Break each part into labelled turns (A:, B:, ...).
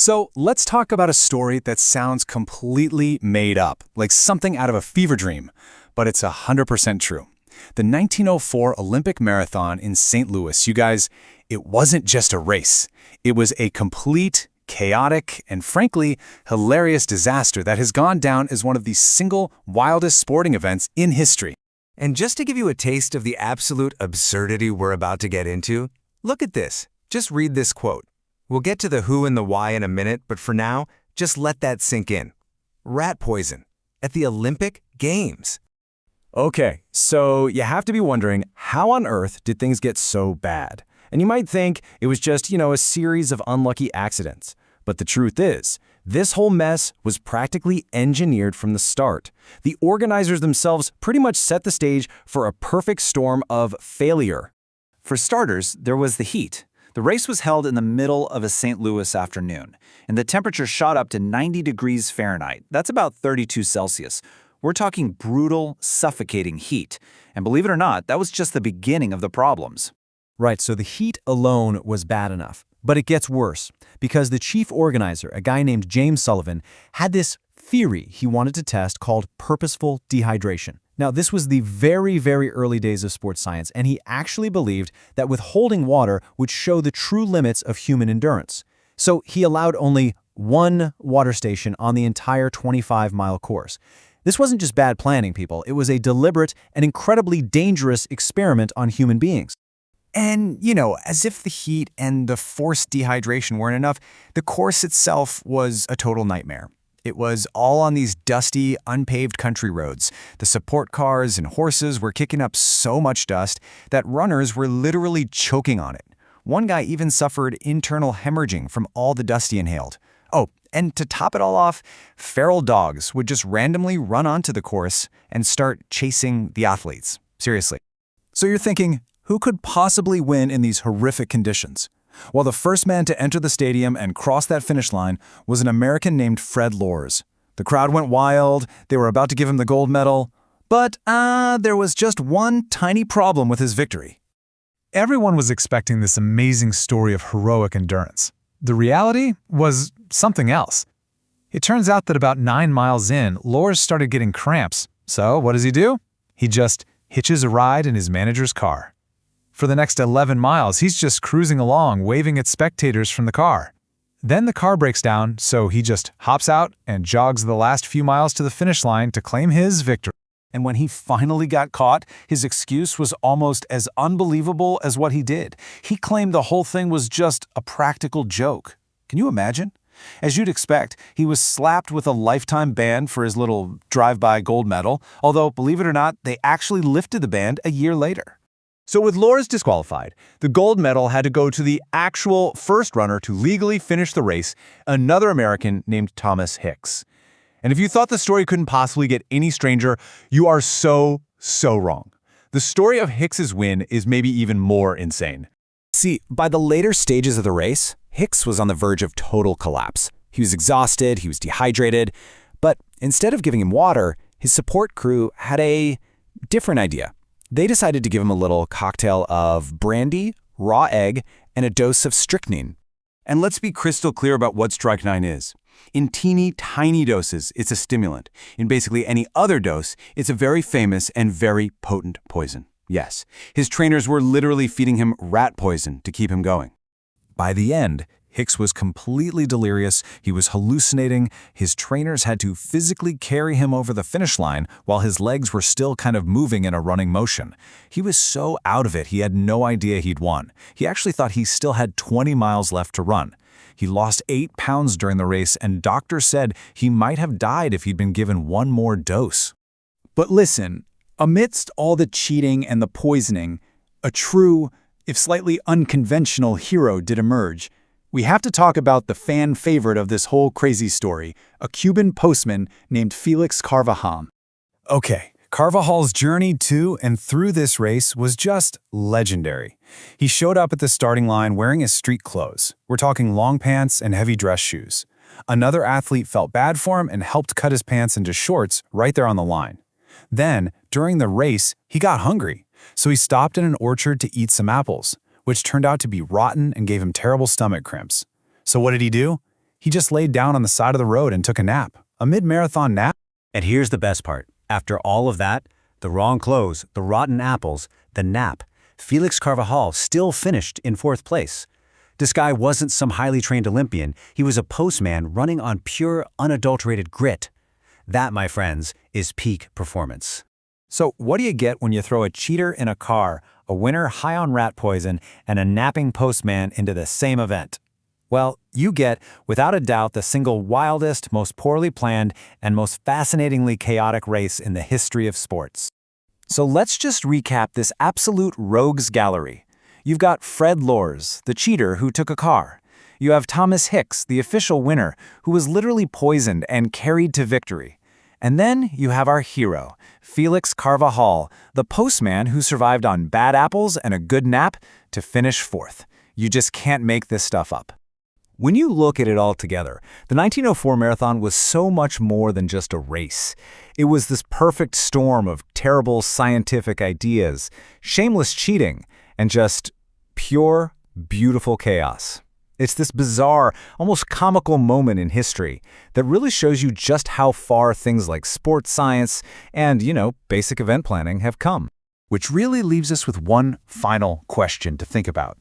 A: So let's talk about a story that sounds completely made up, like something out of a fever dream, but it's 100% true. The 1904 Olympic Marathon in St. Louis, you guys, it wasn't just a race. It was a complete, chaotic, and frankly, hilarious disaster that has gone down as one of the single wildest sporting events in history.
B: And just to give you a taste of the absolute absurdity we're about to get into, look at this. Just read this quote. We'll get to the who and the why in a minute, but for now, just let that sink in. Rat poison at the Olympic Games.
A: Okay, so you have to be wondering, how on earth did things get so bad? And you might think it was just, a series of unlucky accidents. But the truth is, this whole mess was practically engineered from the start. The organizers themselves pretty much set the stage for a perfect storm of failure.
C: For starters, there was the heat. The race was held in the middle of a St. Louis afternoon, and the temperature shot up to 90 degrees Fahrenheit. That's about 32 Celsius. We're talking brutal, suffocating heat. And believe it or not, that was just the beginning of the problems.
D: Right, so the heat alone was bad enough. But it gets worse, because the chief organizer, a guy named James Sullivan, had this theory he wanted to test called purposeful dehydration. Now, this was the very, very early days of sports science, and he actually believed that withholding water would show the true limits of human endurance. So he allowed only one water station on the entire 25-mile course. This wasn't just bad planning, people. It was a deliberate and incredibly dangerous experiment on human beings.
A: And, as if the heat and the forced dehydration weren't enough, the course itself was a total nightmare. It was all on these dusty, unpaved country roads. The support cars and horses were kicking up so much dust that runners were literally choking on it. One guy even suffered internal hemorrhaging from all the dust he inhaled. Oh, and to top it all off, feral dogs would just randomly run onto the course and start chasing the athletes. Seriously. So you're thinking, who could possibly win in these horrific conditions? Well, the first man to enter the stadium and cross that finish line was an American named Fred Lorz. The crowd went wild, they were about to give him the gold medal, but there was just one tiny problem with his victory.
E: Everyone was expecting this amazing story of heroic endurance. The reality was something else. It turns out that about 9 miles in, Lorz started getting cramps. So what does he do? He just hitches a ride in his manager's car. For the next 11 miles, he's just cruising along, waving at spectators from the car. Then the car breaks down, so he just hops out and jogs the last few miles to the finish line to claim his victory.
A: And when he finally got caught, his excuse was almost as unbelievable as what he did. He claimed the whole thing was just a practical joke. Can you imagine? As you'd expect, he was slapped with a lifetime ban for his little drive-by gold medal, although, believe it or not, they actually lifted the ban a year later. So with Lorz disqualified, the gold medal had to go to the actual first runner to legally finish the race, another American named Thomas Hicks. And if you thought the story couldn't possibly get any stranger, you are so wrong. The story of Hicks's win is maybe even more insane.
D: See, by the later stages of the race, Hicks was on the verge of total collapse. He was exhausted, he was dehydrated, but instead of giving him water, his support crew had a different idea. They decided to give him a little cocktail of brandy, raw egg, and a dose of strychnine.
A: And let's be crystal clear about what strychnine is. In teeny tiny doses, it's a stimulant. In basically any other dose, it's a very famous and very potent poison. Yes, his trainers were literally feeding him rat poison to keep him going. By the end, Hicks was completely delirious, he was hallucinating, his trainers had to physically carry him over the finish line while his legs were still kind of moving in a running motion. He was so out of it, he had no idea he'd won. He actually thought he still had 20 miles left to run. He lost 8 pounds during the race, and doctors said he might have died if he'd been given one more dose.
F: But listen, amidst all the cheating and the poisoning, a true, if slightly unconventional hero did emerge. We have to talk about the fan favorite of this whole crazy story, a Cuban postman named Felix Carvajal.
A: Okay, Carvajal's journey to and through this race was just legendary. He showed up at the starting line wearing his street clothes. We're talking long pants and heavy dress shoes. Another athlete felt bad for him and helped cut his pants into shorts right there on the line. Then, during the race, he got hungry, so he stopped in an orchard to eat some apples, which turned out to be rotten and gave him terrible stomach cramps. So what did he do?
F: He just laid down on the side of the road and took a nap. A mid-marathon nap?
D: And here's the best part. After all of that, the wrong clothes, the rotten apples, the nap, Felix Carvajal still finished in 4th place. This guy wasn't some highly trained Olympian. He was a postman running on pure, unadulterated grit. That, my friends, is peak performance.
C: So what do you get when you throw a cheater in a car, a winner high on rat poison, and a napping postman into the same event? Well, you get, without a doubt, the single wildest, most poorly planned, and most fascinatingly chaotic race in the history of sports. So let's just recap this absolute rogues gallery. You've got Fred Lors, the cheater who took a car. You have Thomas Hicks, the official winner, who was literally poisoned and carried to victory. And then you have our hero, Felix Carvajal, the postman who survived on bad apples and a good nap to finish 4th. You just can't make this stuff up. When you look at it all together, the 1904 marathon was so much more than just a race. It was this perfect storm of terrible scientific ideas, shameless cheating, and just pure, beautiful chaos. It's this bizarre, almost comical moment in history that really shows you just how far things like sports science and, basic event planning have come.
F: Which really leaves us with one final question to think about.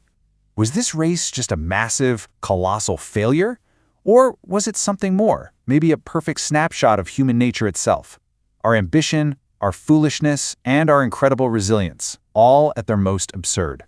F: Was this race just a massive, colossal failure? Or was it something more, maybe a perfect snapshot of human nature itself? Our ambition, our foolishness, and our incredible resilience, all at their most absurd.